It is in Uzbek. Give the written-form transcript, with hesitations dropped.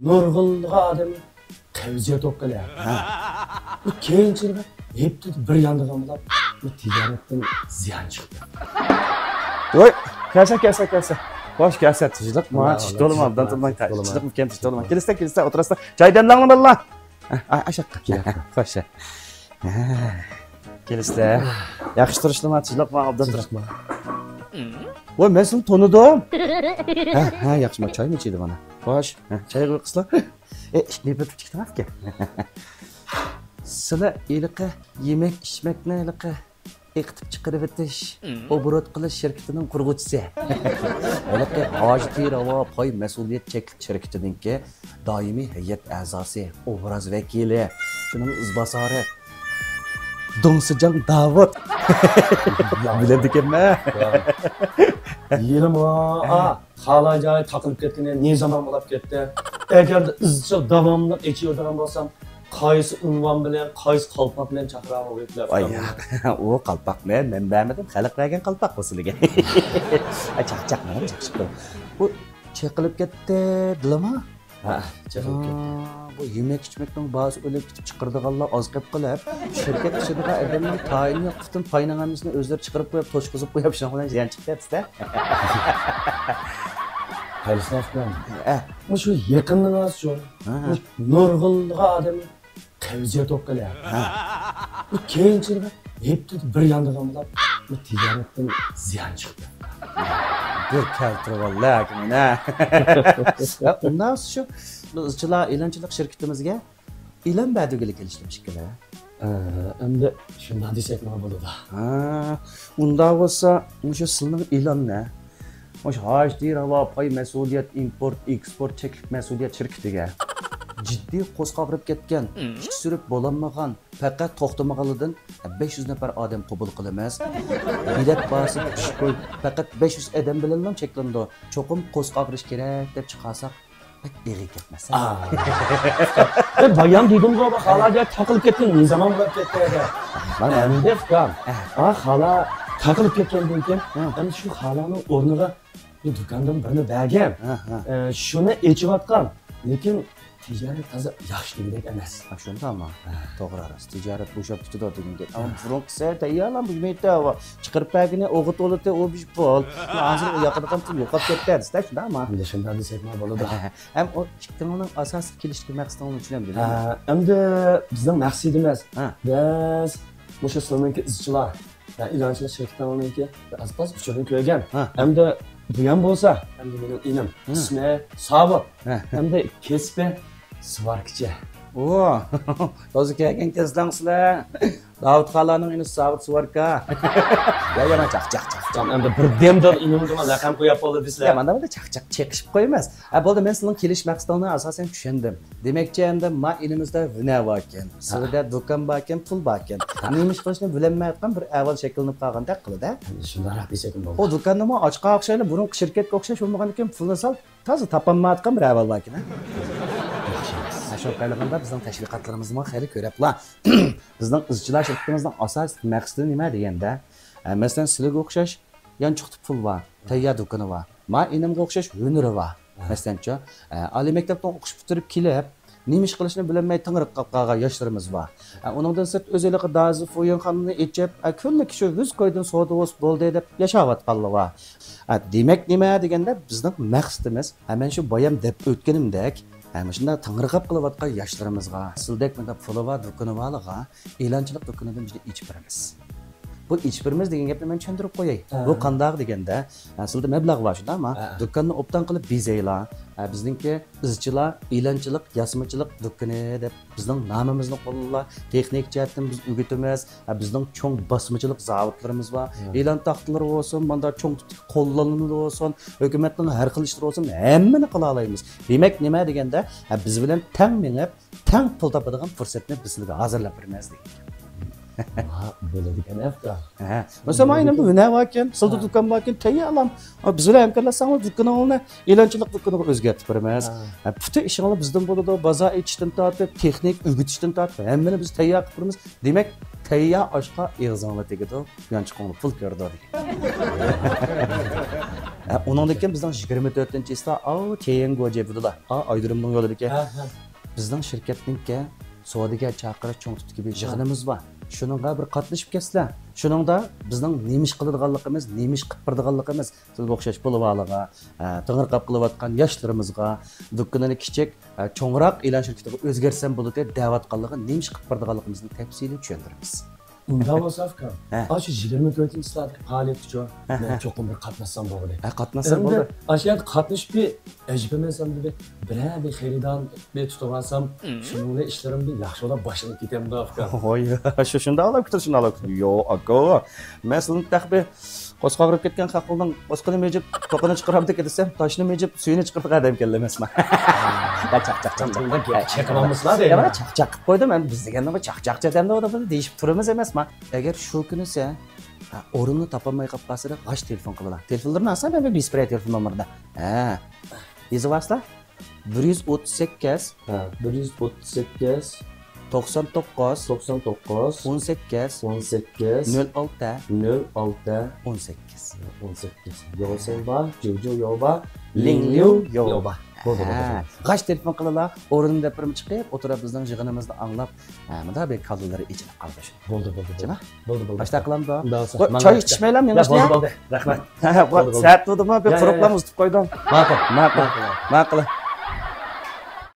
nurg'unliq odam qavziyat bo'lib qolyapti. Bu keyinchalik hep bir yandan bilan bu tijoratdan ziyon chiqdi. Voy, kelsa. Boş kelsa, tijliq ma, tijdo'lman, dantilman, tijliq mükemmel tijdo'lman. Kelsa, o'tirasizlar. Choy demlangmi billah. Ashaqqa keladi. Xo'sh. Kelsa, yaxshi turishdimi, tijliq ma, obdan turishmi? Voy, men seni tonidim. Ha, yaxshimi, choymi ichidi mana. Xo'sh, choy qo'yqislar. Ne bir kichik tarafga. Sizlar iliqi yemek içmekni iliqi eqitib chiqarib o'tish, obrat qilish shirkatining qurg'uvchisi. Iliqi Hojati Ravo Pay mas'uliyat cheklik shirkatininki doimiy hay'at a'zosi, obraz vakili, shuning izbosori Dongsijan Davud. Biladikmi? Yelim hala joy taqilib ketgan, ne zaman bo'lib ketdi. Agar izchil davomli echiyotgan bo'lsam, qaysi unvon bilan, qaysi qalpoq bilan chaqirib o'tlar. Ay, o qalpoq men bermadim, xalq bergan qalpoq bu sizlarga. Chaqchaq men chaqchiqdim. Bu chaqilib ketdi, dilama? Ha, chaqilib ketdi. Bu yemek içmekten bazı ölüp gidip çıkardıqanlar az qilib qilib, şirket ichidaqa adamning tayini qutun paynanamisini o'zlari chiqarib qo'yib, to'shqizib qo'yib, shuning bilan ziyon chiqyapti-da. Qaysidan? Bu shu yaqindan az shu. Nurg'unliq odam qavziyat bo'lib qolyapti. Bu keyinchalik hep bir yandan bilan bu tijoratdan ziyon chiqdi. Bir keltirib vallahi mana. Undan shu izchilar e'lonchilik shirkatimizga e'lon berdigilik kelishdim shekilli. Endi shundan desak nima bo'ladi? Unda bo'lsa, o'sha sizning e'lon ne? O'sha Hojati Ravo Pay mas'uliyat import eksport cheklik mas'uliyat shirkatiga jiddiy qo'zg'alib ketgan, ish surib bo'lolmagan, faqat to'xtamaganligidan 500 nafar odam qabul qilamiz. Bilet bosib qo'y, faqat 500 odam bilan cheklandi. Cho'qim qo'zg'alish kerak deb chiqarsak, pek eg'i ketmas. Bayan dedim-ku, xalaga taqilib ketgan, ne zaman bo'lib ketdi edi. Mana endi fikam. Xala taqilib ketgandan keyin, endi shu xalaning o'rniga bu do'kondan birini bergan. Shuni echiyotgan, lekin tijorat toza yaxshiligidek emas. Shundami? To'g'ri emas. Tijorat bo'shab tutadi degan gap. Ammo Fronksa tayyorlan bu yemekda va chiqarib bergini o'g'it oldi, u bish pol. Hozir u yoqdan pul yo'qolib ketdi, shundami? Endi shunday desak nima bo'ladi? Ham o ikkining asosiy kelishgan maqsadini tushunamdi. Endi bizning maqsadimiz biz o'sha sizlarniki izchilar, ilonchilik shirkatininki asbos uchun ko'rgan. Endi bu ham bo'lsa, endi mening inim ismi Sabit. Endi kesbi Svarkchi. To'zi kelgan kezlangsizlar. Davud xalaning ini Sabit Svarka. Yana chaq. Endi bir demdan inimga laqam qo'yib oldi desizlar. Mana bunda chaq chekishib qo'ymas. Bo'ldi, men sizning kelish maqsadini asosan tushundim. Demakchi, endi ma elimizda vina bor ekan, sizda do'kon bor ekan, pul bor ekan. Nima ish qilishni bilmayotgan bir avval shakllanib qolgandek qiladi. Shunday desak bo'ladi. O do'konni mo ochqa o'xshayli, burun shirkatga o'xshash bo'lmagan ekan, pulni sol, toza topolmayotgan bir avval bor ekan. Shu qaylaganda bizning tashviqotlarimizni xeyli ko'raplar. Bizning izchilar shirkatimizning asosiy maqsadi nima deganda, masalan, sizlarga o'xshash yanchiqli pul bor, tayyor do'koni bor. Men inimga o'xshash hunari bor. Masalancha, oliy maktabdan o'qish bitirib kelib, nima ish qilishni bilmay ting'irib qolgan yoshlarimiz bor. Uningdan sirt o'zligi dazi fo'yinxonani echib, kunlik shu 100 qo'ydan savdo bo'ldi deb yashayotganlar bor. Demak, nima deganda bizning maqsadimiz mana shu boyam deb o'tganimdek shunda tang'irqab qilayotgan yoshlarimizga, sizdek bunda puli va do'koni borliga, e'lonchilik do'konidan juda ichib beramiz. Bu ichib beramiz degan gapni men tushuntirib qo'yay. Bu qanday deganda, sizda mablag' bor shunda, ammo do'konni obdan qilib bezaylar. Bizningki izchilar, e'lonchilik, yasmachilik do'koni deb bizning nomimizni qo'llar, texnik jihatdan biz o'rgatamiz. Bizning cho'ng bosmachilik zavodlarimiz bor. E'lon taxtalari bo'lsin, bunda cho'ng qo'llanmalar bo'lsin, hukumatning har xil ishlari bo'lsin, hammani qila olamiz. Demak, nima deganda, biz bilan tang minib, tang pul topadigan fursatni bizlarga hozirlab beramiz degan. Bo'ladigan afda. Mesela men bu ne varken, savdo do'kon varken tayyorlam. Biz bilan hamkorlashsanglar do'konini e'lonchilik do'koniga o'zgartirib beramiz. Puti ishinglar bizdan bo'ladi, bozor etishdan tortib, texnik o'rgatishdan tortib, hammani biz tayyor qilib beramiz. Demak, tayyor oshqa eg'zinglar tegadi, yanchiqinglar pul ko'rdi degan. Onundan keyin bizning 24-yilda keyin go'jebudlar. Aydirimning yo'lidagi bizning shirkatningki savdoga chaqirish cho'ng tutib gibi yig'inimiz bor. Shuningga bir qatnashib ketsizlar. Shuningda bizning nima ish qiladiganligimiz, nima ish qilib birdiganligimiz, siz o'xshash bo'libaliga, to'ng'irqab qilayotgan yoshlarimizga, do'kkanini kichik, cho'ngroq e'lon shirkatiga o'zgarsam bo'ladi deb da'vat qilganligi, nima ish qilib birdiganligimizni tafsiliy tushuntiramiz. Unda bo'lsa-ku. Shu 24-yilda faoliyat uchun men cho'qim bir qatnashsam bo'ladi. Qatnashsam bo'ladi. Shu yerda qatnashib bir ajibimesam deb bir xaridon bir tutib olsam, shuningdek ishlarimni yaxshilab boshlanib ketamda afkor. Voy, shunda olib kitir, shunda olib kitir. Yo, aka. Men sizni taqbi qo'sqog'irib ketgan xalqning qo'sqini mejib, to'qini chiqarib desam, toshni mejib, suyini chiqarib qadam keldi emasman. Chaqchaqchaqchaqamizlar deydi. Mana chaqchaq qilib qo'ydim. Men biz deganda bu chaqchaqchaqdanda odam deyishib turamiz emasman. Agar shu kuni sen o'rinni topolmay qolib qolsa, g'ash telefon qilaman. Telefonlarni olsam, men bespray telefon nomerida. Yozasizlar? 138 138 99 99 18 18 06 06 18 Yo'lsenba, Jojo Yoba, Lingliu Yoba. Bo'ldi. G'ash telefon qilalar, o'rinda bir chiqib, o'tirib bizning yig'inimizni anglab, bunda bir kallalari ichilib qoldi shu. Bo'ldi. Bo'ldi. Qashta qilamiz. Choy ichmaylarmi yana? Bo'ldi. Rahmat. Saat to'dimi? Bir quruqlarni uzitib qo'ydim. Ma'qul. Ma'qul.